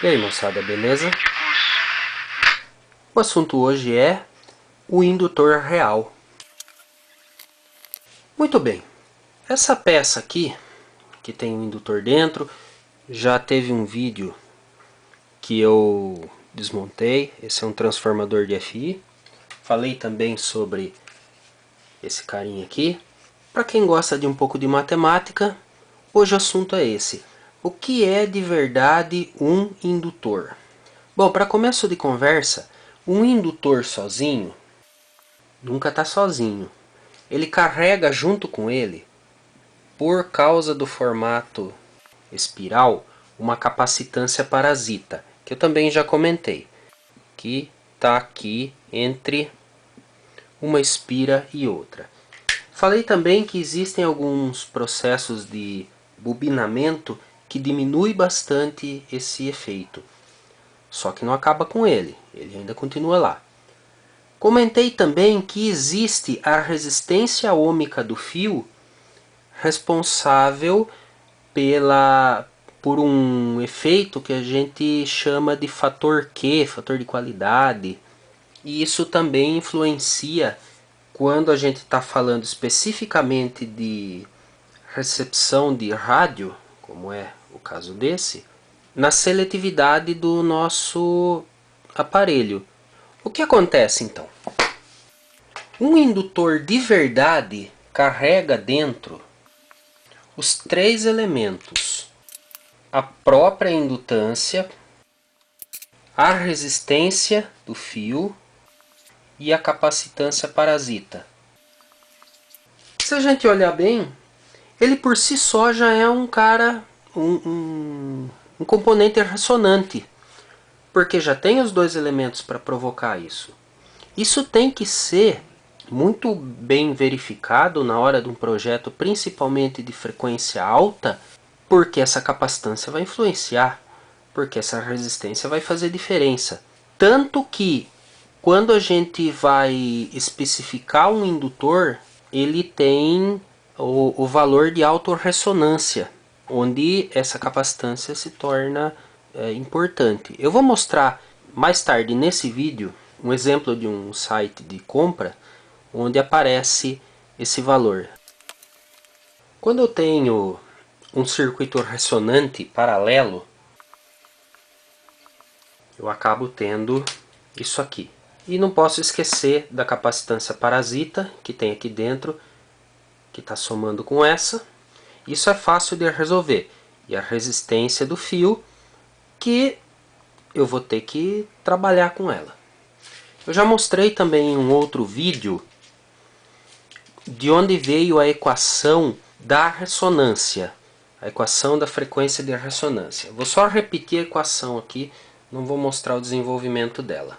E aí, moçada, beleza? O assunto hoje é o indutor real. Muito bem, essa peça aqui, que tem um indutor dentro, já teve um vídeo que eu desmontei. Esse é um transformador de FI. Falei também sobre esse carinha aqui. Para quem gosta de um pouco de matemática, hoje o assunto é esse. O que é de verdade um indutor? Bom, para começo de conversa, um indutor sozinho nunca está sozinho. Ele carrega junto com ele, por causa do formato espiral, uma capacitância parasita, que eu também já comentei, que está aqui entre uma espira e outra. Falei também que existem alguns processos de bobinamento que diminui bastante esse efeito. Só que não acaba com ele ainda continua lá. Comentei também que existe a resistência ôhmica do fio responsável por um efeito que a gente chama de fator Q, fator de qualidade. E isso também influencia quando a gente está falando especificamente de recepção de rádio, como é o caso desse, na seletividade do nosso aparelho. O que acontece então? Um indutor de verdade carrega dentro os três elementos: a própria indutância, a resistência do fio e a capacitância parasita. Se a gente olhar bem, ele por si só já é um componente ressonante, porque já tem os dois elementos para provocar isso. Isso tem que ser muito bem verificado na hora de um projeto, principalmente de frequência alta, porque essa capacitância vai influenciar, porque essa resistência vai fazer diferença. Tanto que quando a gente vai especificar um indutor, ele tem o valor de autorressonância, onde essa capacitância se torna importante. Eu vou mostrar mais tarde nesse vídeo um exemplo de um site de compra onde aparece esse valor. Quando eu tenho um circuito ressonante paralelo, eu acabo tendo isso aqui. E não posso esquecer da capacitância parasita que tem aqui dentro, que está somando com essa. Isso é fácil de resolver. E a resistência do fio, que eu vou ter que trabalhar com ela. Eu já mostrei também em um outro vídeo de onde veio a equação da ressonância, a equação da frequência de ressonância. Vou só repetir a equação aqui, não vou mostrar o desenvolvimento dela.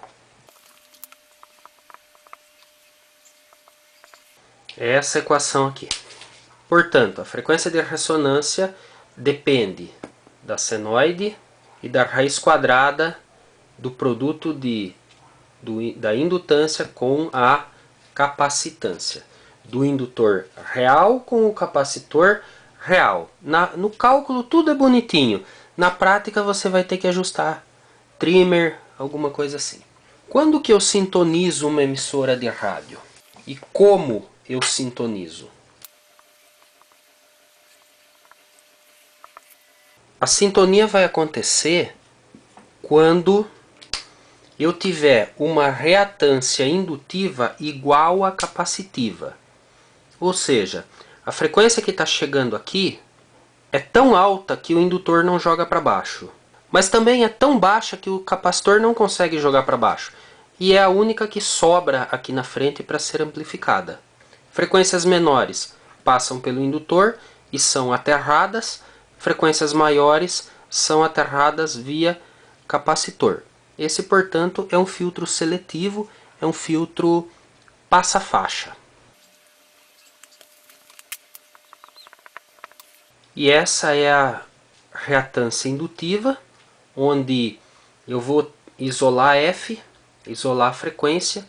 É essa equação aqui. Portanto, a frequência de ressonância depende da senoide e da raiz quadrada do produto da indutância com a capacitância. Do indutor real com o capacitor real. No cálculo tudo é bonitinho. Na prática você vai ter que ajustar trimmer, alguma coisa assim. Quando que eu sintonizo uma emissora de rádio? E como eu sintonizo? A sintonia vai acontecer quando eu tiver uma reatância indutiva igual à capacitiva. Ou seja, a frequência que está chegando aqui é tão alta que o indutor não joga para baixo. Mas também é tão baixa que o capacitor não consegue jogar para baixo. E é a única que sobra aqui na frente para ser amplificada. Frequências menores passam pelo indutor e são aterradas. Frequências maiores são aterradas via capacitor. Esse, portanto, é um filtro seletivo, é um filtro passa-faixa. E essa é a reatância indutiva, onde eu vou isolar F, isolar a frequência.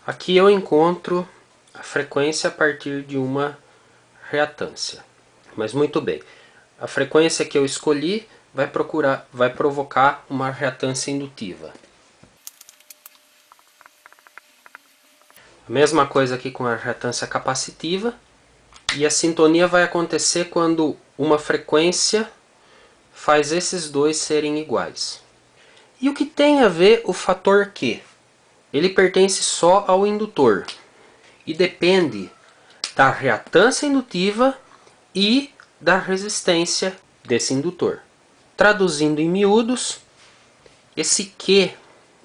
Aqui eu encontro a frequência a partir de uma reatância. Mas muito bem. A frequência que eu escolhi vai provocar uma reatância indutiva. A mesma coisa aqui com a reatância capacitiva. E a sintonia vai acontecer quando uma frequência faz esses dois serem iguais. E o que tem a ver o fator Q? Ele pertence só ao indutor e depende da reatância indutiva e da resistência desse indutor. Traduzindo em miúdos, esse Q,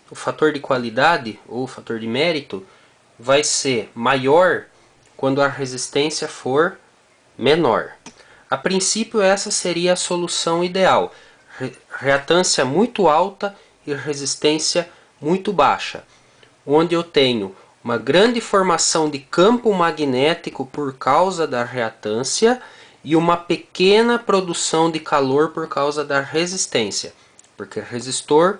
o fator de qualidade ou o fator de mérito, vai ser maior quando a resistência for menor. A princípio, essa seria a solução ideal. Reatância muito alta e resistência muito baixa, onde eu tenho uma grande formação de campo magnético por causa da reatância e uma pequena produção de calor por causa da resistência. Porque resistor,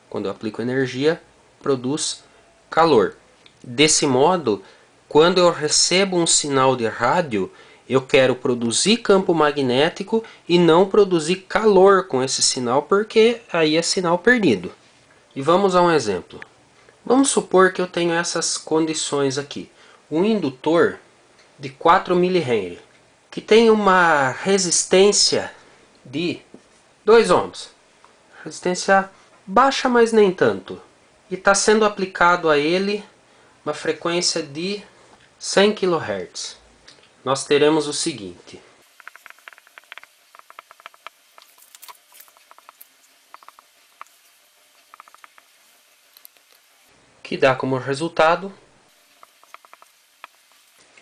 quando eu aplico energia, produz calor. Desse modo, quando eu recebo um sinal de rádio, eu quero produzir campo magnético e não produzir calor com esse sinal, porque aí é sinal perdido. E vamos a um exemplo. Vamos supor que eu tenho essas condições aqui. Um indutor de 4 mH, que tem uma resistência de 2 ohms. Resistência baixa, mas nem tanto. E está sendo aplicado a ele uma frequência de 100 kHz. Nós teremos o seguinte. Que dá como resultado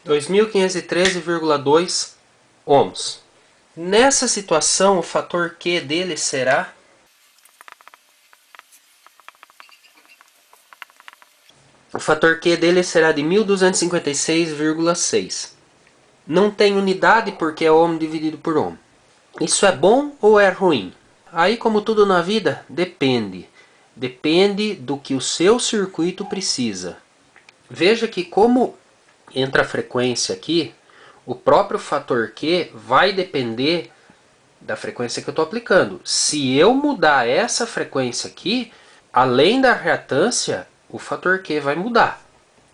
2513,2 ohms. Nessa situação, o fator Q dele será de 1256,6. Não tem unidade porque é ohm dividido por ohm. Isso é bom ou é ruim? Aí, como tudo na vida, depende. Depende do que o seu circuito precisa. Veja que como entra a frequência aqui, o próprio fator Q vai depender da frequência que eu estou aplicando. Se eu mudar essa frequência aqui, além da reatância, o fator Q vai mudar.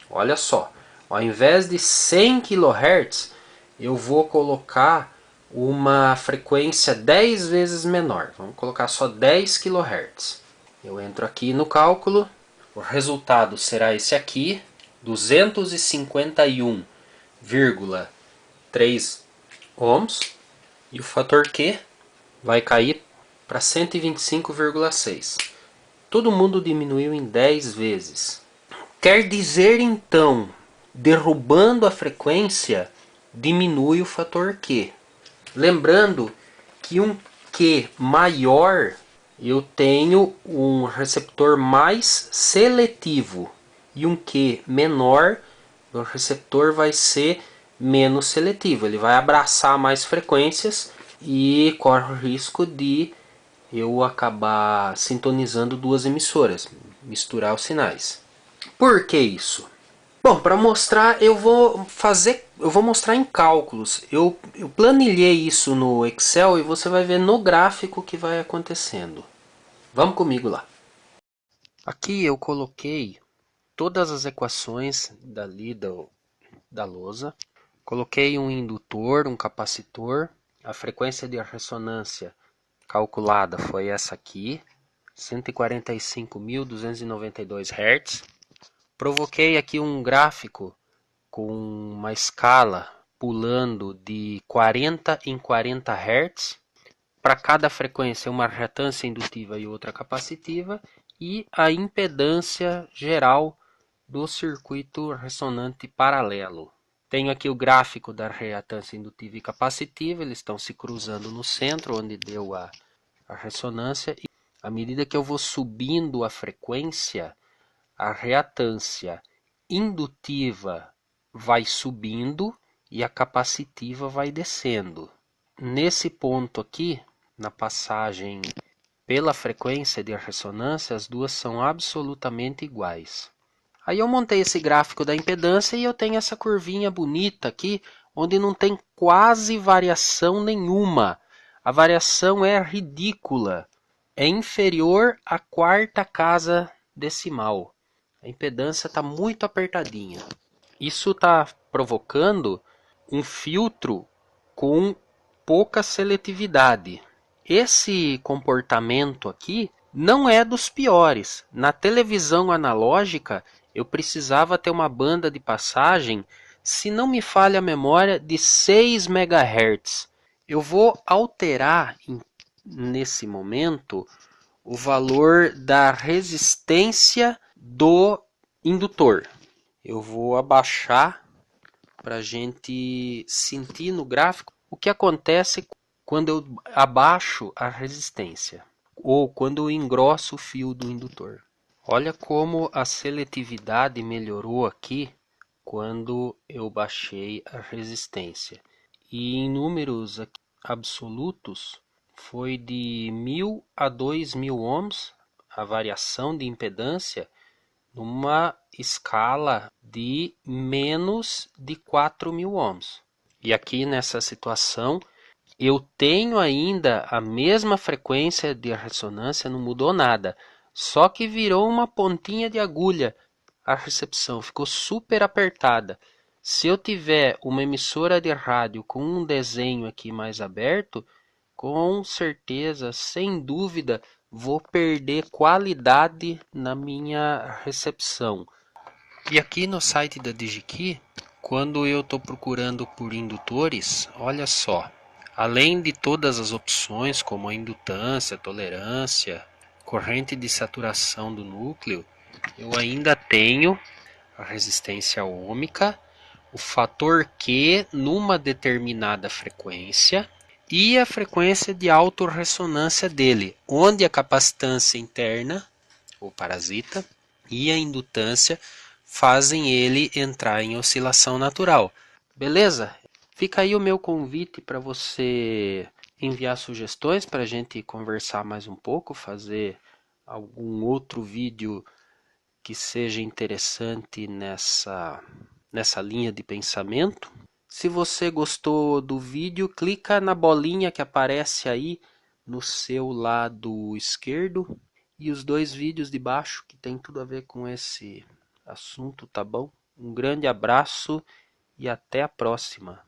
Olha só, ao invés de 100 kHz, eu vou colocar uma frequência 10 vezes menor. Vamos colocar só 10 kHz. Eu entro aqui no cálculo, o resultado será esse aqui, 251,3 ohms, e o fator Q vai cair para 125,6. Todo mundo diminuiu em 10 vezes. Quer dizer então, derrubando a frequência, diminui o fator Q. Lembrando que um Q maior, eu tenho um receptor mais seletivo. E um Q menor, o receptor vai ser menos seletivo. Ele vai abraçar mais frequências e corre o risco de eu acabar sintonizando duas emissoras, misturar os sinais. Por que isso? Bom, para mostrar, eu vou mostrar em cálculos. Eu planilhei isso no Excel e você vai ver no gráfico que vai acontecendo. Vamos comigo lá. Aqui eu coloquei todas as equações da lousa. Coloquei um indutor, um capacitor. A frequência de ressonância calculada foi essa aqui, 145.292 Hz. Provoquei aqui um gráfico com uma escala pulando de 40 em 40 Hz. Para cada frequência, uma reatância indutiva e outra capacitiva. E a impedância geral do circuito ressonante paralelo. Tenho aqui o gráfico da reatância indutiva e capacitiva. Eles estão se cruzando no centro, onde deu a ressonância. E à medida que eu vou subindo a frequência, a reatância indutiva vai subindo e a capacitiva vai descendo. Nesse ponto aqui, na passagem pela frequência de ressonância, as duas são absolutamente iguais. Aí eu montei esse gráfico da impedância e eu tenho essa curvinha bonita aqui, onde não tem quase variação nenhuma. A variação é ridícula. É inferior à quarta casa decimal. A impedância está muito apertadinha. Isso está provocando um filtro com pouca seletividade. Esse comportamento aqui não é dos piores. Na televisão analógica, eu precisava ter uma banda de passagem, se não me falha a memória, de 6 MHz. Eu vou alterar nesse momento o valor da resistência do indutor. Eu vou abaixar para a gente sentir no gráfico o que acontece quando eu abaixo a resistência ou quando eu engrosso o fio do indutor. Olha como a seletividade melhorou aqui quando eu baixei a resistência. E em números absolutos foi de 1000 a 2000 ohms a variação de impedância numa escala de menos de 4000 ohms. E aqui nessa situação eu tenho ainda a mesma frequência de ressonância, não mudou nada, só que virou uma pontinha de agulha a recepção, ficou super apertada. Se eu tiver uma emissora de rádio com um desenho aqui mais aberto, com certeza, sem dúvida, vou perder qualidade na minha recepção. E aqui no site da DigiKey, quando eu estou procurando por indutores, olha só, além de todas as opções como a indutância, tolerância, corrente de saturação do núcleo, eu ainda tenho a resistência ohmica, o fator Q numa determinada frequência e a frequência de autorressonância dele, onde a capacitância interna, ou parasita, e a indutância fazem ele entrar em oscilação natural. Beleza? Fica aí o meu convite para você enviar sugestões para a gente conversar mais um pouco, fazer algum outro vídeo que seja interessante nessa linha de pensamento. Se você gostou do vídeo, clica na bolinha que aparece aí no seu lado esquerdo e os 2 vídeos de baixo que tem tudo a ver com esse assunto, tá bom? Um grande abraço e até a próxima.